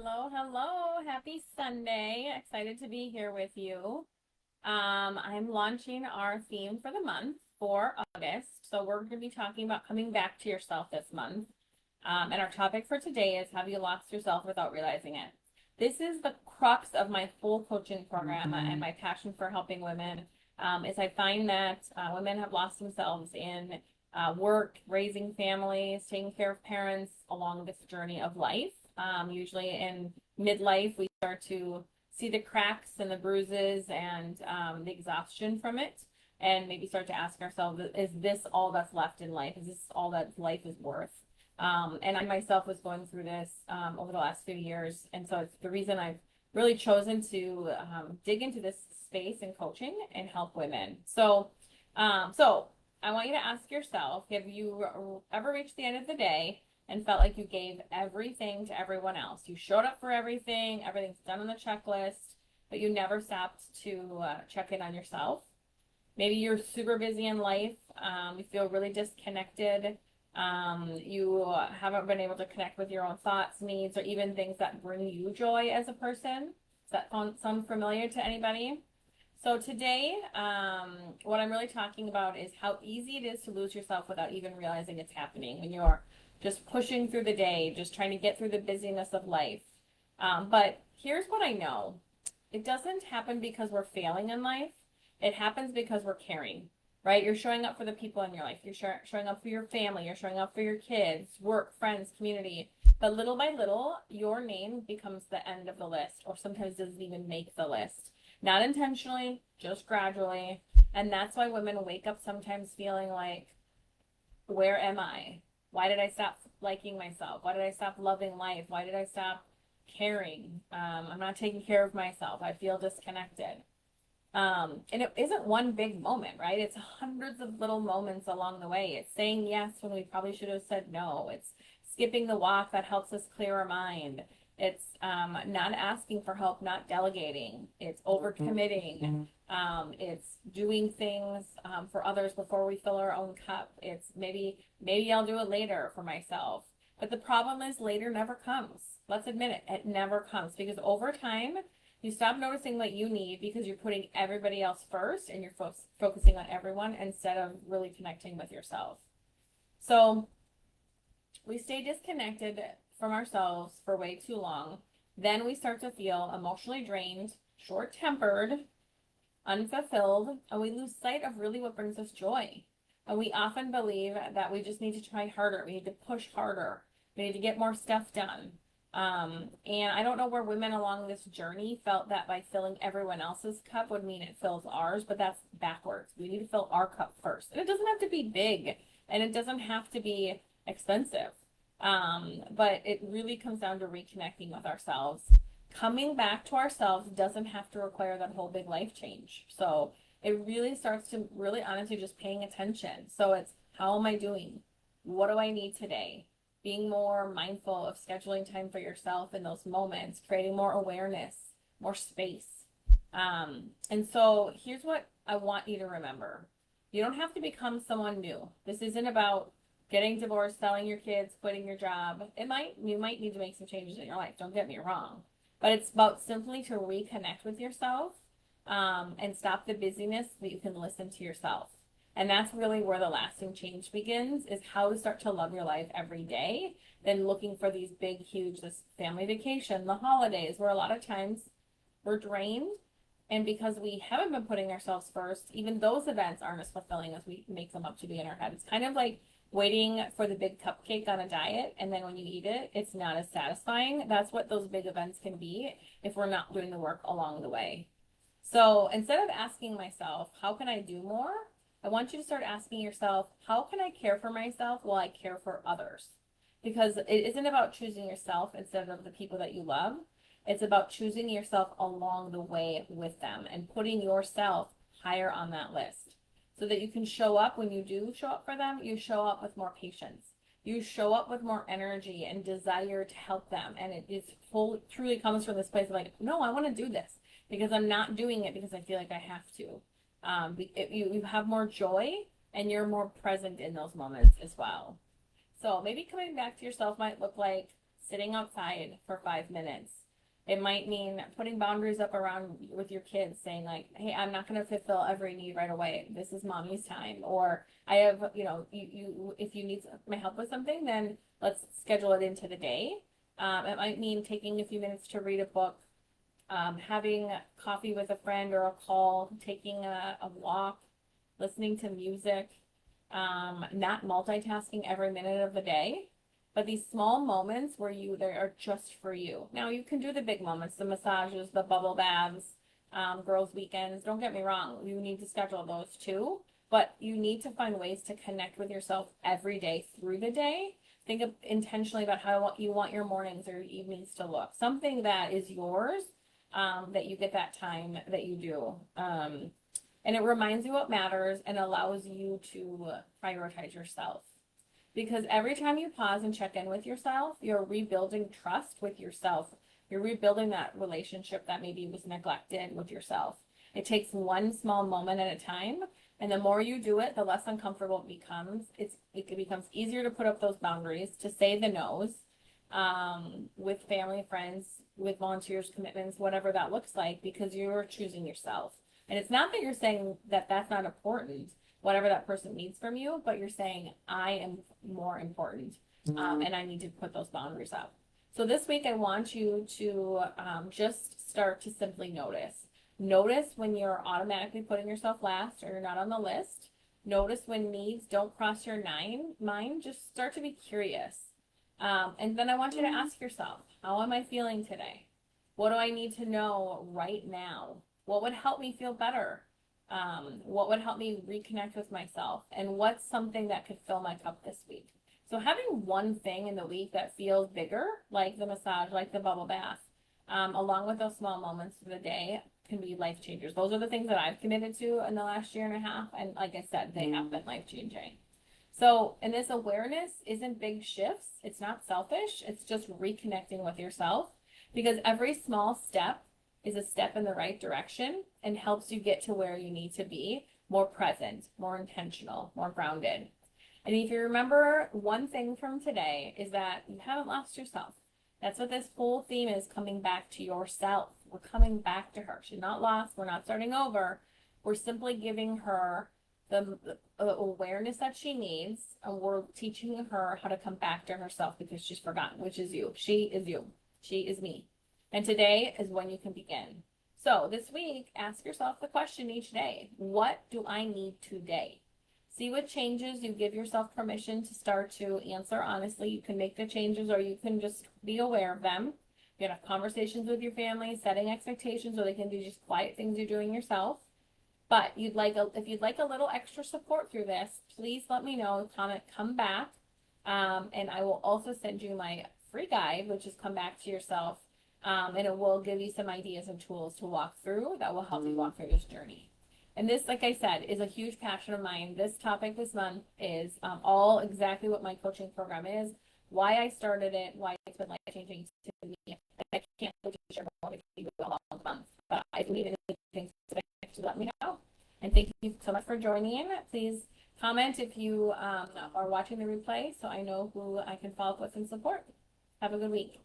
Hello, hello. Happy Sunday. Excited to be here with you. I'm launching our theme for the month for August. So we're going to be talking about coming back to yourself this month. And our topic for today is have you lost yourself without realizing it? This is the crux of my full coaching program and my passion for helping women. Is I find that women have lost themselves in work, raising families, taking care of parents along this journey of life. Usually in midlife, we start to see the cracks and the bruises and the exhaustion from it, and maybe start to ask ourselves, is this all that's left in life? Is this all that life is worth? And I myself was going through this over the last few years, and so it's the reason I've really chosen to dig into this space in coaching and help women. So I want you to ask yourself, have you ever reached the end of the day and felt like you gave everything to everyone else? You showed up for everything, everything's done on the checklist, but you never stopped to check in on yourself. Maybe you're super busy in life, you feel really disconnected, you haven't been able to connect with your own thoughts, needs, or even things that bring you joy as a person. Does that sound familiar to anybody? So today, what I'm really talking about is how easy it is to lose yourself without even realizing it's happening when you're just pushing through the day, just trying to get through the busyness of life. But here's what I know. It doesn't happen because we're failing in life. It happens because we're caring, right? You're showing up for the people in your life. You're showing up for your family. You're showing up for your kids, work, friends, community. But little by little, your name becomes the end of the list, or sometimes doesn't even make the list. Not intentionally, just gradually. And that's why women wake up sometimes feeling like, where am I? Why did I stop liking myself? Why did I stop loving life? Why did I stop caring? I'm not taking care of myself. I feel disconnected. And it isn't one big moment, right? It's hundreds of little moments along the way. It's saying yes when we probably should have said no. It's skipping the walk that helps us clear our mind. It's not asking for help, not delegating. It's overcommitting. It's doing things for others before we fill our own cup. It's maybe I'll do it later for myself. But the problem is later never comes. Let's admit it. It never comes because over time, you stop noticing what you need because you're putting everybody else first and you're focusing on everyone instead of really connecting with yourself. So we stay disconnected from ourselves for way too long. Then we start to feel emotionally drained, short-tempered, unfulfilled, and we lose sight of really what brings us joy. And we often believe that we just need to try harder. We need to push harder. We need to get more stuff done. And I don't know where women along this journey felt that by filling everyone else's cup would mean it fills ours, but that's backwards. We need to fill our cup first. And it doesn't have to be big, and it doesn't have to be expensive. But it really comes down to reconnecting with ourselves. Coming back to ourselves doesn't have to require that whole big life change. So it really starts to really honestly just paying attention. So it's, how am I doing? What do I need today? Being more mindful of scheduling time for yourself in those moments, creating more awareness, more space. And so here's what I want you to remember. You don't have to become someone new. This isn't about getting divorced, selling your kids, quitting your job. You might need to make some changes in your life. Don't get me wrong. But it's about simply to reconnect with yourself and stop the busyness so that you can listen to yourself. And that's really where the lasting change begins, is how to start to love your life every day, than looking for these big, huge, this family vacation, the holidays, where a lot of times we're drained. And because we haven't been putting ourselves first, even those events aren't as fulfilling as we make them up to be in our head. It's kind of like waiting for the big cupcake on a diet, and then when you eat it, it's not as satisfying. That's what those big events can be if we're not doing the work along the way. So instead of asking myself, how can I do more? I want you to start asking yourself, how can I care for myself while I care for others? Because it isn't about choosing yourself instead of the people that you love. It's about choosing yourself along the way with them and putting yourself higher on that list so that you can show up. When you do show up for them, you show up with more patience. You show up with more energy and desire to help them. And truly comes from this place of like, no, I want to do this because I'm not doing it because I feel like I have to. You have more joy and you're more present in those moments as well. So maybe coming back to yourself might look like sitting outside for 5 minutes. It might mean putting boundaries up around with your kids, saying like, hey, I'm not going to fulfill every need right away. This is mommy's time. Or I have, if you need my help with something, then let's schedule it into the day. It might mean taking a few minutes to read a book, having coffee with a friend or a call, taking a walk, listening to music, not multitasking every minute of the day. But these small moments where they are just for you. Now you can do the big moments, the massages, the bubble baths, girls' weekends. Don't get me wrong. You need to schedule those too. But you need to find ways to connect with yourself every day through the day. Think intentionally about how you want your mornings or your evenings to look. Something that is yours, that you get that time that you do. And it reminds you what matters and allows you to prioritize yourself. Because every time you pause and check in with yourself, you're rebuilding trust with yourself. You're rebuilding that relationship that maybe was neglected with yourself. It takes one small moment at a time, and the more you do it, the less uncomfortable it becomes. It becomes easier to put up those boundaries, to say the no's, with family, friends, with volunteers, commitments, whatever that looks like, because you're choosing yourself. And it's not that you're saying that that's not important, whatever that person needs from you, but you're saying, I am more important, and I need to put those boundaries up. So this week, I want you to just start to simply notice. Notice when you're automatically putting yourself last or you're not on the list. Notice when needs don't cross your mind. Just start to be curious. And then I want you to ask yourself, how am I feeling today? What do I need to know right now? What would help me feel better? What would help me reconnect with myself? And what's something that could fill my cup this week? So having one thing in the week that feels bigger, like the massage, like the bubble bath, along with those small moments of the day, can be life changers. Those are the things that I've committed to in the last year and a half. And like I said, they have been life changing. So, and this awareness isn't big shifts. It's not selfish. It's just reconnecting with yourself, because every small step is a step in the right direction and helps you get to where you need to be, more present, more intentional, more grounded. And if you remember one thing from today is that you haven't lost yourself. That's what this whole theme is, coming back to yourself. We're coming back to her. She's not lost. We're not starting over. We're simply giving her the awareness that she needs, and we're teaching her how to come back to herself, because she's forgotten, which is you. She is you. She is me. And today is when you can begin. So this week, ask yourself the question each day: what do I need today? See what changes you give yourself permission to start to answer honestly. You can make the changes, or you can just be aware of them. You can have conversations with your family, setting expectations, or they can be just quiet things you're doing yourself. But if you'd like a little extra support through this, please let me know. Comment, come back. And I will also send you my free guide, which is Come Back to Yourself. And it will give you some ideas and tools to walk through that will help you walk through this journey. And this, like I said, is a huge passion of mine. This topic this month is all exactly what my coaching program is, why I started it, why it's been life-changing to me. And I can't really share more with you all month. But if you need anything to let me know. And thank you so much for joining in. Please comment if you are watching the replay, so I know who I can follow up with and support. Have a good week.